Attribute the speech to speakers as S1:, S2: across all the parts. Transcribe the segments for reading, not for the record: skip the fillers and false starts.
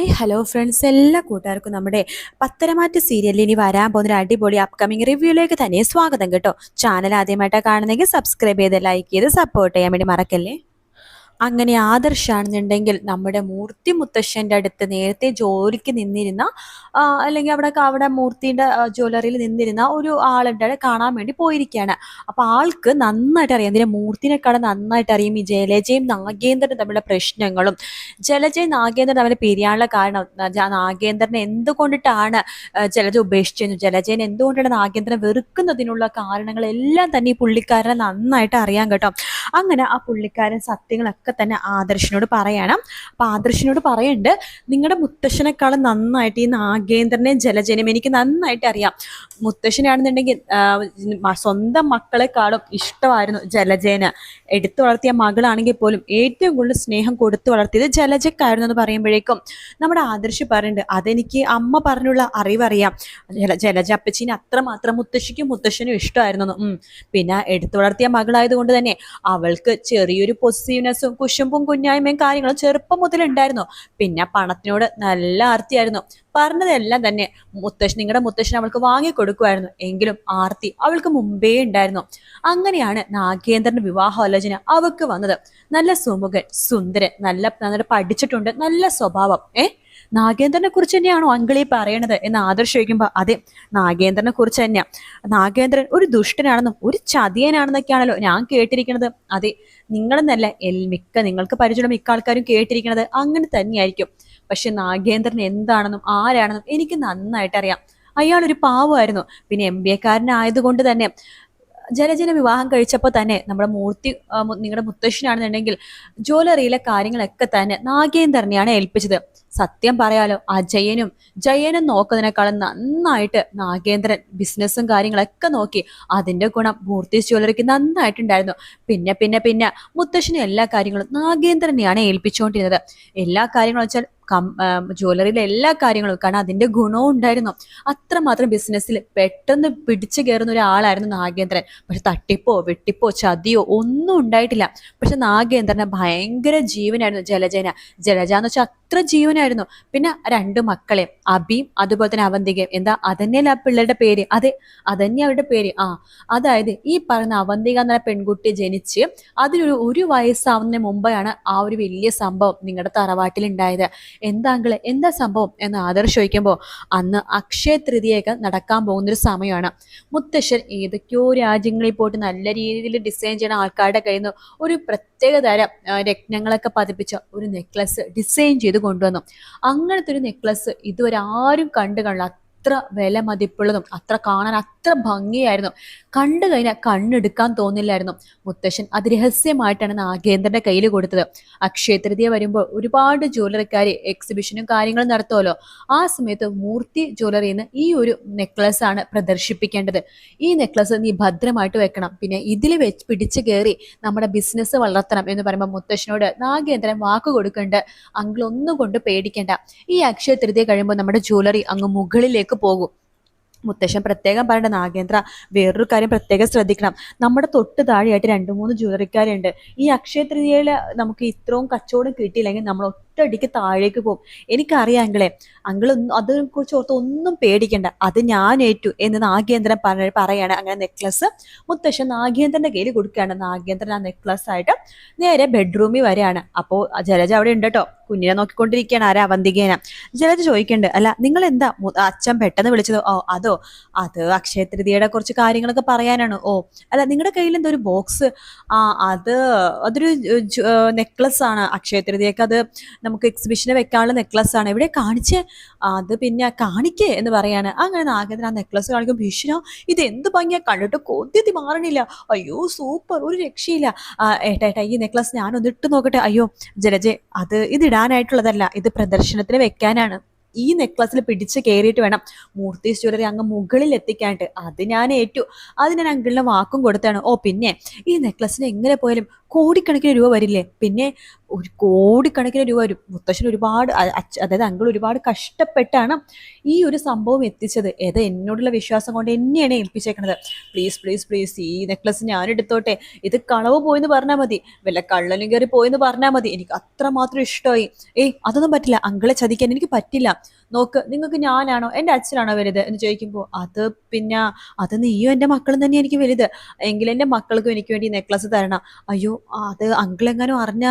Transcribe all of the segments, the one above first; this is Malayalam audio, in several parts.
S1: ഹായ് ഹലോ ഫ്രണ്ട്സ്, എല്ലാ കൂട്ടുകാർക്കും നമ്മുടെ പത്തരമാറ്റ് സീരിയലിൽ ഇനി വരാൻ പോകുന്ന ഒരു അടിപൊളി അപ്കമിങ് റിവ്യൂയിലേക്ക് തന്നെ സ്വാഗതം കേട്ടോ. ചാനൽ ആദ്യമായിട്ടാണ് കാണുന്നെങ്കിൽ സബ്സ്ക്രൈബ് ചെയ്ത് ലൈക്ക് ചെയ്ത് സപ്പോർട്ട് ചെയ്യാൻ വേണ്ടി മറക്കല്ലേ. അങ്ങനെ ആദർശാണെന്നുണ്ടെങ്കിൽ നമ്മുടെ മൂർത്തി മുത്തശ്ശൻ്റെ അടുത്ത് നേരത്തെ ജോലിക്ക് നിന്നിരുന്ന അല്ലെങ്കിൽ അവിടെ മൂർത്തിൻ്റെ ജ്വല്ലറിയിൽ നിന്നിരുന്ന ഒരു ആളുടെ കാണാൻ വേണ്ടി പോയിരിക്കുകയാണ്. അപ്പോൾ ആൾക്ക് നന്നായിട്ട് അറിയാം, ഇതിനെ മൂർത്തിനെക്കാളും നന്നായിട്ട് അറിയും ഈ ജലജയും നാഗേന്ദ്രനും തമ്മിലുള്ള പ്രശ്നങ്ങളും ജലജയും നാഗേന്ദ്രൻ തമ്മിൽ പിരിയാനുള്ള കാരണം. നാഗേന്ദ്രനെ എന്തുകൊണ്ടിട്ടാണ് ജലജ ഉപേക്ഷിച്ചു, ജലജനെ എന്തുകൊണ്ടാണ് നാഗേന്ദ്രൻ വെറുക്കുന്നതിനുള്ള കാരണങ്ങളെല്ലാം തന്നെ ഈ പുള്ളിക്കാരനെ നന്നായിട്ട് അറിയാൻ കേട്ടോ. അങ്ങനെ ആ പുള്ളിക്കാരൻ സത്യങ്ങളൊക്കെ തന്നെ ആദർശിനോട് പറയണം. അപ്പൊ ആദർശിനോട് പറയുന്നുണ്ട്, നിങ്ങളുടെ മുത്തശ്ശനെക്കാളും നന്നായിട്ട് ഈ നാഗേന്ദ്രനെയും ജലജനെയും എനിക്ക് നന്നായിട്ട് അറിയാം. മുത്തശ്ശനാണെന്നുണ്ടെങ്കിൽ സ്വന്തം മക്കളെക്കാളും ഇഷ്ടമായിരുന്നു ജലജേന. എടുത്തു വളർത്തിയ മകളാണെങ്കിൽ പോലും ഏറ്റവും കൂടുതൽ സ്നേഹം കൊടുത്തു വളർത്തിയത് ജലജക്കായിരുന്നു എന്ന് പറയുമ്പോഴേക്കും നമ്മുടെ ആദർശ് പറയുന്നുണ്ട്, അതെനിക്ക് അമ്മ പറഞ്ഞുള്ള അറിവറിയാം. ജലജ അപ്പച്ചീനെ അത്രമാത്രം മുത്തശ്ശനും ഇഷ്ടമായിരുന്നു. പിന്നെ എടുത്തു വളർത്തിയ മകളായതുകൊണ്ട് തന്നെ അവൾക്ക് ചെറിയൊരു പൊസീവ്നെസ്സും കുശുമ്പും കുഞ്ഞായ്മയും കാര്യങ്ങളും ചെറുപ്പം മുതലുണ്ടായിരുന്നു. പിന്നെ പണത്തിനോട് നല്ല ആർത്തിയായിരുന്നു. പറഞ്ഞതെല്ലാം തന്നെ നിങ്ങളുടെ മുത്തശ്ശൻ അവൾക്ക് വാങ്ങിക്കൊടുക്കുമായിരുന്നു. എങ്കിലും ആർത്തി അവൾക്ക് മുമ്പേ ഉണ്ടായിരുന്നു. അങ്ങനെയാണ് നാഗേന്ദ്രന്റെ വിവാഹാലോചന അവൾക്ക് വന്നത്. നല്ല സുമുഖൻ, സുന്ദരൻ, നല്ല പഠിച്ചിട്ടുണ്ട്, നല്ല സ്വഭാവം. നാഗേന്ദ്രനെ കുറിച്ച് തന്നെയാണോ അങ്കിളി പറയണത് എന്ന് ആദർശ് ചോദിക്കുമ്പോൾ അതെ, നാഗേന്ദ്രനെ കുറിച്ച് തന്നെയാ. നാഗേന്ദ്രൻ ഒരു ദുഷ്ടനാണെന്നും ഒരു ചതിയനാണെന്നൊക്കെയാണല്ലോ ഞാൻ കേട്ടിരിക്കുന്നത്. അതെ, നിങ്ങളെന്നല്ല നിങ്ങൾക്ക് പരിചയമുള്ള മിക്ക ആൾക്കാരും കേട്ടിരിക്കുന്നത് അങ്ങനെ തന്നെയായിരിക്കും. പക്ഷെ നാഗേന്ദ്രൻ എന്താണെന്നും ആരാണെന്നും എനിക്ക് നന്നായിട്ട് അറിയാം. അയാളൊരു പാവമായിരുന്നു. പിന്നെ MBA കാരനായതുകൊണ്ട് തന്നെ ജലജനെ വിവാഹം കഴിച്ചപ്പോൾ തന്നെ നമ്മുടെ മൂർത്തി നിങ്ങളുടെ മുത്തശ്ശനാണെന്നുണ്ടെങ്കിൽ ജ്വല്ലറിയിലെ കാര്യങ്ങളൊക്കെ തന്നെ നാഗേന്ദ്രനെയാണ് ഏൽപ്പിച്ചത്. സത്യം പറയാലോ, ജയനും നോക്കുന്നതിനേക്കാളും നന്നായിട്ട് നാഗേന്ദ്രൻ ബിസിനസ്സും കാര്യങ്ങളൊക്കെ നോക്കി. അതിന്റെ ഗുണം മൂർത്തി ജ്വല്ലറിക്ക് നന്നായിട്ടുണ്ടായിരുന്നു. പിന്നെ മുത്തശ്ശന് എല്ലാ കാര്യങ്ങളും നാഗേന്ദ്രനെയാണ് ഏൽപ്പിച്ചുകൊണ്ടിരുന്നത്. എല്ലാ കാര്യങ്ങളും വെച്ചാൽ ജ്വല്ലറിയിലെ എല്ലാ കാര്യങ്ങളും, കാരണം അതിന്റെ ഗുണവും ഉണ്ടായിരുന്നു. അത്രമാത്രം ബിസിനസ്സിൽ പെട്ടെന്ന് പിടിച്ചു കയറുന്ന ഒരാളായിരുന്നു നാഗേന്ദ്രൻ. പക്ഷെ തട്ടിപ്പോ വെട്ടിപ്പോ ചതിയോ ഒന്നും ഉണ്ടായിട്ടില്ല. പക്ഷെ നാഗേന്ദ്രന് ഭയങ്കര ജീവനായിരുന്നു ജലജ എന്ന് വെച്ചാൽ അത്ര ജീവനായിരുന്നു. പിന്നെ 2 മക്കളെ അബിയും അതുപോലെ തന്നെ അവന്തികയും. എന്താ അതന്നെയല്ല ആ പിള്ളേരുടെ പേര്? അതെ, അതന്നെ അവരുടെ പേര്. അതായത് ഈ പറയുന്ന അവന്തിക എന്ന പെൺകുട്ടി ജനിച്ച് ഒരു വയസ്സാവുന്നതിന് മുമ്പാണ് ആ ഒരു വലിയ സംഭവം നിങ്ങളുടെ തറവാട്ടിൽ ഉണ്ടായത്. എന്താ സംഭവം എന്ന് ആദർശ് ചോദിക്കുമ്പോൾ അന്ന് അക്ഷയ തൃതീയൊക്കെ നടക്കാൻ പോകുന്നൊരു സമയമാണ്. മുത്തശ്ശൻ ഏതൊക്കെയോ രാജ്യങ്ങളിൽ പോയിട്ട് നല്ല രീതിയിൽ ഡിസൈൻ ചെയ്യുന്ന ആൾക്കാരുടെ കയ്യിൽ നിന്ന് ഒരു പ്രത്യേക തരം രത്നങ്ങളൊക്കെ പതിപ്പിച്ച ഒരു നെക്ലസ് ഡിസൈൻ ചെയ്ത് കൊണ്ടുവന്നു. അങ്ങനത്തെ ഒരു നെക്ലസ് ഇതുവരെ ആരും കണ്ടു കാണില്ല. അത്ര വില മതിപ്പുള്ളതും കാണാൻ അത്ര ഭംഗിയായിരുന്നു. കണ്ടു കഴിഞ്ഞാൽ കണ്ണെടുക്കാൻ തോന്നില്ലായിരുന്നു. മുത്തശ്ശൻ അത് രഹസ്യമായിട്ടാണ് നാഗേന്ദ്രന്റെ കയ്യിൽ കൊടുത്തത്. അക്ഷയ തൃതീയ വരുമ്പോൾ ഒരുപാട് ജ്വല്ലറിക്കാര് എക്സിബിഷനും കാര്യങ്ങളും നടത്തുമല്ലോ. ആ സമയത്ത് മൂർത്തി ജ്വല്ലറിയിൽ നിന്ന് ഈ ഒരു നെക്ലസ് ആണ് പ്രദർശിപ്പിക്കേണ്ടത്. ഈ നെക്ലസ് നീ ഭദ്രമായിട്ട് വെക്കണം, പിന്നെ ഇതിൽ വെച്ച് പിടിച്ചു കയറി നമ്മുടെ ബിസിനസ് വളർത്തണം എന്ന് പറയുമ്പോൾ മുത്തശ്ശനോട് നാഗേന്ദ്രൻ വാക്ക് കൊടുക്കേണ്ട, അങ്കിൾ ഒന്നും കൊണ്ട് പേടിക്കേണ്ട, ഈ അക്ഷയ തൃതീയ കഴിയുമ്പോൾ നമ്മുടെ ജ്വല്ലറി അങ്ങ് മുകളിലേക്ക് പോകും. മുത്തശ്ശൻ പ്രത്യേകം പറയേണ്ട, നാഗേന്ദ്ര വേറൊരു കാര്യം പ്രത്യേകം ശ്രദ്ധിക്കണം. നമ്മുടെ തൊട്ട് താഴെയായിട്ട് 2-3 ജ്വല്ലറിക്കാരുണ്ട്. ഈ അക്ഷയ തൃതീയയില് നമുക്ക് ഇത്രയും കച്ചവടം കിട്ടിയില്ലെങ്കിൽ നമ്മൾ ഒറ്റയടിക്ക് താഴേക്ക് പോകും. എനിക്കറിയാം അങ്കിൾ അതിനെ കുറിച്ച് ഓർത്ത് ഒന്നും പേടിക്കണ്ട, അത് ഞാൻ ഏറ്റു എന്ന് നാഗേന്ദ്രൻ പറയാണ്. അങ്ങനെ നെക്ലസ് മുത്തശ്ശൻ നാഗേന്ദ്രന്റെ കയ്യിൽ കൊടുക്കുകയാണ്. നാഗേന്ദ്രൻ ആ നെക്ലസ് ആയിട്ട് നേരെ ബെഡ്റൂമിൽ വരെയാണ്. അപ്പോൾ ജലജ അവിടെ ഉണ്ട് കേട്ടോ, കുഞ്ഞിനെ നോക്കിക്കൊണ്ടിരിക്കുകയാണ്. ആരാ? അവന്തികേന. ജലജ ചോദിക്കുന്നുണ്ട്, അല്ല നിങ്ങൾ എന്താ അച്ഛൻ പെട്ടെന്ന് വിളിച്ചത്? അതോ, അത് അക്ഷയ തൃതീയയുടെ കുറച്ച് കാര്യങ്ങളൊക്കെ പറയാനാണ്. അല്ല, നിങ്ങളുടെ കയ്യിൽ എന്തോ ഒരു ബോക്സ്? അതൊരു നെക്ലസ് ആണ്. അക്ഷയ തൃതീയക്ക് അത് നമുക്ക് എക്സിബിഷന് വെക്കാനുള്ള നെക്ലസ് ആണ്. ഇവിടെ കാണിച്ചേ? അത് പിന്നെ കാണിക്കേ എന്ന് പറയാണ്. അങ്ങനെ നാഗേന്ദ്രൻ ആ നെക്ലസ് കാണിക്കും. ഭീഷണ, ഇത് എന്ത് ഭംഗിയാ, കണ്ടിട്ട് കൊതി മാറണില്ല. അയ്യോ സൂപ്പർ, ഒരു രക്ഷയില്ല. ഏട്ടാ ഈ നെക്ലസ് ഞാനൊന്ന് ഇട്ട് നോക്കട്ടെ. അയ്യോ ജലജെ, ഇത് ഇടാനായിട്ടുള്ളതല്ല, ഇത് പ്രദർശനത്തിന് വെക്കാനാണ്. ഈ നെക്ലസിൽ പിടിച്ച് കയറിയിട്ട് വേണം മൂർത്തി ജ്വല്ലറി അങ്ങ് മുകളിൽ എത്തിക്കാനായിട്ട്. അത് ഞാൻ ഏറ്റു, അത് ഞാൻ അങ്കിളിന് വാക്കും കൊടുത്താണ്. പിന്നെ ഈ നെക്ലസിന് എങ്ങനെ പോയാലും കോടിക്കണക്കിന് രൂപ വരില്ലേ? പിന്നെ ഒരു കോടിക്കണക്കിന് രൂപ വരും. മുത്തശ്ശൻ ഒരുപാട് അതായത് അങ്കിൾ ഒരുപാട് കഷ്ടപ്പെട്ടാണ് ഈ ഒരു സംഭവം എത്തിച്ചത്. ഏതാ എന്നോടുള്ള വിശ്വാസം കൊണ്ട് എന്നെയാണ് ഏൽപ്പിച്ചേക്കണത്. പ്ലീസ് പ്ലീസ് പ്ലീസ് ഈ നെക്ലസ് ഞാൻ എടുത്തോട്ടെ, ഇത് കളവ് പോയെന്ന് പറഞ്ഞാൽ മതി, വല്ല കള്ളനും കയറി പോയെന്ന് പറഞ്ഞാൽ മതി, എനിക്ക് അത്രമാത്രം ഇഷ്ടമായി. അതൊന്നും പറ്റില്ല, അങ്കിളെ ചതിക്കാൻ എനിക്ക് പറ്റില്ല. നോക്ക്, നിങ്ങൾക്ക് ഞാനാണോ എൻ്റെ അച്ഛനാണോ വലുത് എന്ന് ചോദിക്കുമ്പോൾ, അത് പിന്നെ അത് നീയും എൻ്റെ മക്കളും തന്നെ എനിക്ക് വലുത്, എങ്കിൽ എൻ്റെ മക്കൾക്കും എനിക്ക് വേണ്ടി നെക്ലസ് തരണം. അയ്യോ, അത് അങ്കിൾ എങ്ങാനും അറിഞ്ഞ,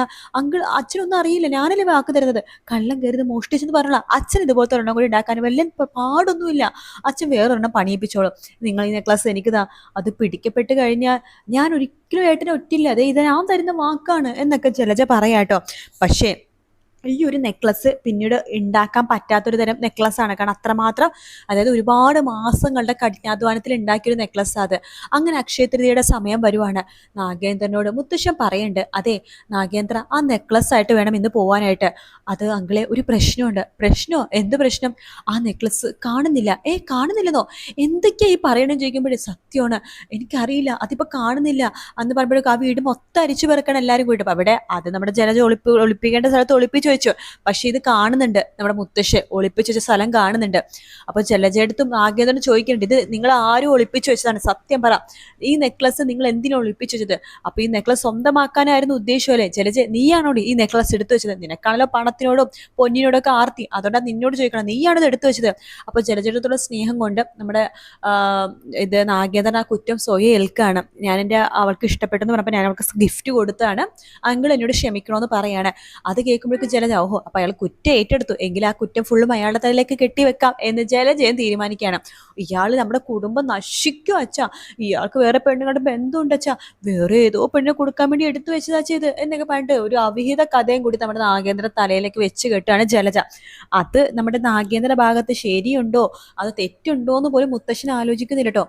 S1: അച്ഛനൊന്നും അറിയില്ല, ഞാനല്ലേ വാക്ക് തരുന്നത്, കള്ളം കയറുന്നത് മോഷ്ടിച്ചെന്ന് പറഞ്ഞാൽ അച്ഛൻ ഇതുപോലത്തെ ഒരെണ്ണം കൂടി ഉണ്ടാക്കാൻ വലിയ പാടൊന്നുമില്ല, അച്ഛൻ വേറൊരെണ്ണം പണിയിപ്പിച്ചോളും, നിങ്ങൾ ഈ നെക്ലസ് എനിക്ക് താ, അത് പിടിക്കപ്പെട്ട് കഴിഞ്ഞാൽ ഞാൻ ഒരിക്കലും ഏട്ടനെ ഒറ്റില്ല, അതെ ഇത് ഞാൻ തരുന്ന വാക്കാണ് എന്നൊക്കെ ജലജ പറയാട്ടോ. പക്ഷേ ഈ ഒരു നെക്ലസ് പിന്നീട് ഉണ്ടാക്കാൻ പറ്റാത്തൊരു തരം നെക്ലസ് ആണ്. കാരണം അത്രമാത്രം, അതായത് ഒരുപാട് മാസങ്ങളുടെ കഠിനാധ്വാനത്തിൽ ഉണ്ടാക്കിയൊരു നെക്ലസ് അത്. അങ്ങനെ അക്ഷയതൃതീയയുടെ സമയം വരുവാണ്. നാഗേന്ദ്രനോട് മുത്തശ്ശൻ പറയുന്നുണ്ട്, അതെ നാഗേന്ദ്ര, ആ നെക്ലസ് ആയിട്ട് വേണം ഇന്ന് പോവാനായിട്ട്. അത് അങ്കിളെ ഒരു പ്രശ്നമുണ്ട്. പ്രശ്നമോ? എന്ത് പ്രശ്നം? ആ നെക്ലസ് കാണുന്നില്ല. കാണുന്നില്ലെന്നോ? എന്തൊക്കെയാ ഈ പറയണമെന്ന് ചോദിക്കുമ്പോഴേ, സത്യമാണ് എനിക്കറിയില്ല, അതിപ്പോൾ കാണുന്നില്ല എന്ന് പറയുമ്പോഴേക്കും ആ വീട് മൊത്തം അരിച്ചു പെറുക്കണം എല്ലാവരും കൂടി. അപ്പം അവിടെ അത് നമ്മുടെ ജലജ ഒളിപ്പിക്കേണ്ട സ്ഥലത്ത് ഒളിപ്പിച്ചു വെച്ചു. പക്ഷെ ഇത് കാണുന്നുണ്ട്, നമ്മുടെ മുത്തശ്ശൻ ഒളിപ്പിച്ചു വെച്ച സ്ഥലം കാണുന്നുണ്ട്. അപ്പൊ ജലജയെടുത്തും നാഗേന്ദ്രനും ചോദിക്കുന്നുണ്ട്, ഇത് നിങ്ങൾ ആരും ഒളിപ്പിച്ചു വെച്ചതാണ്, സത്യം പറ, ഈ നെക്ലസ് നിങ്ങൾ എന്തിനാ ഒളിപ്പിച്ചു വെച്ചത്? അപ്പൊ ഈ നെക്ലസ് സ്വന്തമാക്കാനായിരുന്നു ഉദ്ദേശം അല്ലേ? ജലജ, നീയാണോ ഈ നെക്ലസ് എടുത്തു വെച്ചത്? നിനക്കാണല്ലോ പണത്തിനോടും പൊന്നിനോടും ഒക്കെ ആർത്തി, അതുകൊണ്ടാണ് നിന്നോട് ചോദിക്കണം, നീയാണിത് എടുത്തു വെച്ചത്. അപ്പൊ ജലജയുടെ സ്നേഹം കൊണ്ട് നമ്മുടെ ഇത് നാഗേന്ദ്രൻ ആ കുറ്റം സ്വയം ഏൽക്കാണ്. അവൾക്ക് ഇഷ്ടപ്പെട്ടെന്ന് പറഞ്ഞപ്പോൾ ഞാൻ അവൾക്ക് ഗിഫ്റ്റ് കൊടുത്താണ്, അങ്കിൾ എന്നോട് ക്ഷമിക്കണമെന്ന് പറയാണ്. അത് കേൾക്കുമ്പോഴേക്കും ജലജ, ഓഹോ അപ്പൊ അയാൾ കുറ്റം ഏറ്റെടുത്തു, എങ്കിൽ ആ കുറ്റം ഫുള്ളും അയാളുടെ തലയിലേക്ക് കെട്ടിവെക്കാം എന്ന് ജലജയൻ തീരുമാനിക്കുകയാണ്. ഇയാൾ നമ്മുടെ കുടുംബം നശിക്കും അച്ഛാ, ഇയാൾക്ക് വേറെ പെണ്ണുങ്ങളുടെ ബന്ധമുണ്ട് അച്ഛാ, വേറെ ഏതോ പെണ്ണിനെ കൊടുക്കാൻ വേണ്ടി എടുത്തു വെച്ചതാ ചെയ്ത് എന്നൊക്കെ പറഞ്ഞിട്ട് ഒരു അവിഹിത കഥയും കൂടി നമ്മുടെ നാഗേന്ദ്ര തലയിലേക്ക് വെച്ച് കെട്ടാണ് ജലജ. അത് നമ്മുടെ നാഗേന്ദ്ര ഭാഗത്ത് ശരിയുണ്ടോ അത് തെറ്റുണ്ടോ എന്ന് പോലും മുത്തശ്ശൻ ആലോചിക്കുന്നില്ല കേട്ടോ.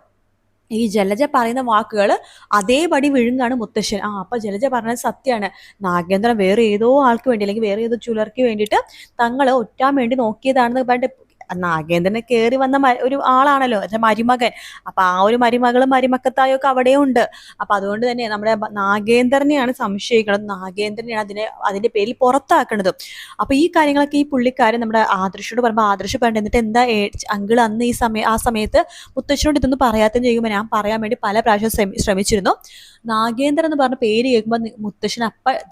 S1: ഈ ജലജ പറയുന്ന വാക്കുകൾ അതേപടി വിഴുങ്ങാണ് മുത്തശ്ശൻ. അപ്പൊ ജലജ പറഞ്ഞത് സത്യമാണ്, നാഗേന്ദ്രൻ വേറെ ഏതോ ആൾക്ക് വേണ്ടി, അല്ലെങ്കിൽ വേറെ ഏതോ ചുലർക്ക് വേണ്ടിയിട്ട് തങ്ങള് ഒറ്റാൻ വേണ്ടി നോക്കിയതാണെന്ന് പറഞ്ഞിട്ട് നാഗേന്ദ്രനെ കയറി വന്ന ഒരു ആളാണല്ലോ എന്റെ മരുമകൻ. അപ്പൊ ആ ഒരു മരുമകളും മരുമക്കത്തായും ഒക്കെ അവിടെ ഉണ്ട്. അപ്പൊ അതുകൊണ്ട് തന്നെ നമ്മുടെ നാഗേന്ദ്രനെയാണ് സംശയിക്കുന്നത്, നാഗേന്ദ്രനെയാണ് അതിന്റെ പേരിൽ പുറത്താക്കുന്നത്. അപ്പൊ ഈ കാര്യങ്ങളൊക്കെ ഈ പുള്ളിക്കാരൻ നമ്മുടെ ആദർശോട് പറയുമ്പോൾ ആദർശ് പറഞ്ഞു, എന്നിട്ട് എന്താ അങ്കിൾ അന്ന് ആ സമയത്ത് മുത്തശ്ശനോട് ഇതൊന്നും പറയാത്തെന്ന് ചോദിക്കുമ്പോൾ, ഞാൻ പറയാൻ വേണ്ടി പല പ്രാവശ്യം ശ്രമിച്ചിരുന്നു. നാഗേന്ദ്രൻ എന്ന് പറഞ്ഞ പേര് കേൾക്കുമ്പോൾ മുത്തശ്ശൻ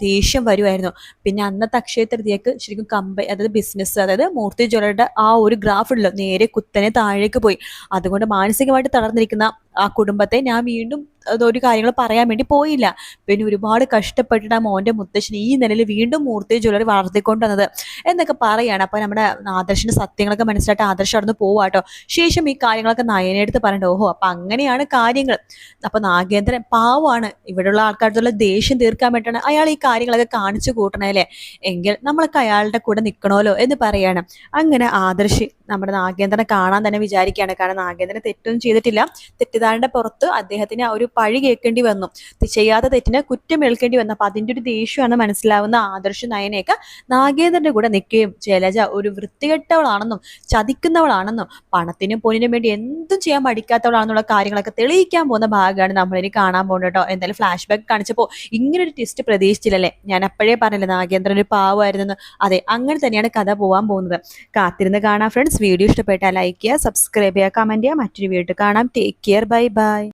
S1: ദേഷ്യം വരുമായിരുന്നു. പിന്നെ അന്നത്തെ അക്ഷയ തൃതീയക്ക് ശരിക്കും അതായത് ബിസിനസ്, അതായത് മൂർത്തി ജ്വല്ലറിയുടെ ആ ഒരു ഗ്രാഫ് ഉള്ളു നേരെ കുത്തനെ താഴേക്ക് പോയി. അതുകൊണ്ട് മാനസികമായിട്ട് തളർന്നിരിക്കുന്ന ആ കുടുംബത്തെ ഞാൻ വീണ്ടും അതൊരു കാര്യങ്ങൾ പറയാൻ വേണ്ടി പോയില്ല. പിന്നെ ഒരുപാട് കഷ്ടപ്പെട്ടിട്ട് ആ മോന്റെ മുത്തശ്ശൻ ഈ നിലയിൽ വീണ്ടും മൂർത്തി ജ്വല്ലറി വളർത്തിക്കൊണ്ടുവന്നത് എന്നൊക്കെ പറയാണ്. അപ്പൊ നമ്മുടെ ആദർശിന്റെ സത്യങ്ങളൊക്കെ മനസ്സിലായിട്ട് ആദർശം അവിടെ നിന്ന് പോവാട്ടോ. ശേഷം ഈ കാര്യങ്ങളൊക്കെ നയനെടുത്ത് പറയണ്ട, ഓഹോ അപ്പൊ അങ്ങനെയാണ് കാര്യങ്ങൾ. അപ്പൊ നാഗേന്ദ്രൻ പാവമാണ്, ഇവിടെയുള്ള ആൾക്കാരുടെ ദേഷ്യം തീർക്കാൻ വേണ്ടിയിട്ടാണ് അയാൾ ഈ കാര്യങ്ങളൊക്കെ കാണിച്ചു കൂട്ടണല്ലേ, എങ്കിൽ നമ്മളൊക്കെ അയാളുടെ കൂടെ നിൽക്കണമല്ലോ എന്ന് പറയാണ്. അങ്ങനെ ആദർശ് നമ്മുടെ നാഗേന്ദ്രനെ കാണാൻ തന്നെ വിചാരിക്കുകയാണ്. കാരണം നാഗേന്ദ്രൻ തെറ്റൊന്നും ചെയ്തിട്ടില്ല, തെറ്റിദ്ധാരണയുടെ പുറത്ത് അദ്ദേഹത്തിന് ഒരു പഴി കേൾക്കേണ്ടി വന്നു, ചെയ്യാത്ത തെറ്റിന് കുറ്റം ഏൽക്കേണ്ടി വന്നു. അപ്പൊ അതിന്റെ ഒരു ദേഷ്യമാണ് മനസ്സിലാവുന്ന ആദർശ് നയനയൊക്കെ നാഗേന്ദ്രന്റെ കൂടെ നിൽക്കുകയും, ജലജ ഒരു വൃത്തികെട്ടവളാണെന്നും ചതിക്കുന്നവളാണെന്നും പണത്തിനും പൊന്നിനും വേണ്ടി എന്തും ചെയ്യാൻ പഠിക്കാത്തവളാണെന്നുള്ള കാര്യങ്ങളൊക്കെ തെളിയിക്കാൻ പോകുന്ന ഭാഗമാണ് നമ്മളിനി കാണാൻ പോകുന്നത് കേട്ടോ. എന്തായാലും ഫ്ലാഷ് ബാക്ക് കാണിച്ചപ്പോൾ ഇങ്ങനെ ഒരു ട്വിസ്റ്റ് പ്രതീക്ഷിച്ചില്ലല്ലേ? ഞാൻ അപ്പോഴേ പറഞ്ഞില്ലേ നാഗേന്ദ്രൻ ഒരു പാവമായിരുന്നെന്ന്. അതെ, അങ്ങനെ തന്നെയാണ് കഥ പോകാൻ പോകുന്നത്. കാത്തിരുന്ന് കാണാം ഫ്രണ്ട്സ്. വീഡിയോ ഇഷ്ടപ്പെട്ടാൽ ലൈക്ക് ചെയ്യുക, സബ്സ്ക്രൈബ് ചെയ്യുക, കമന്റ് ചെയ്യുക. മറ്റൊരു വീഡിയോ കാണാം. Take care, bye bye.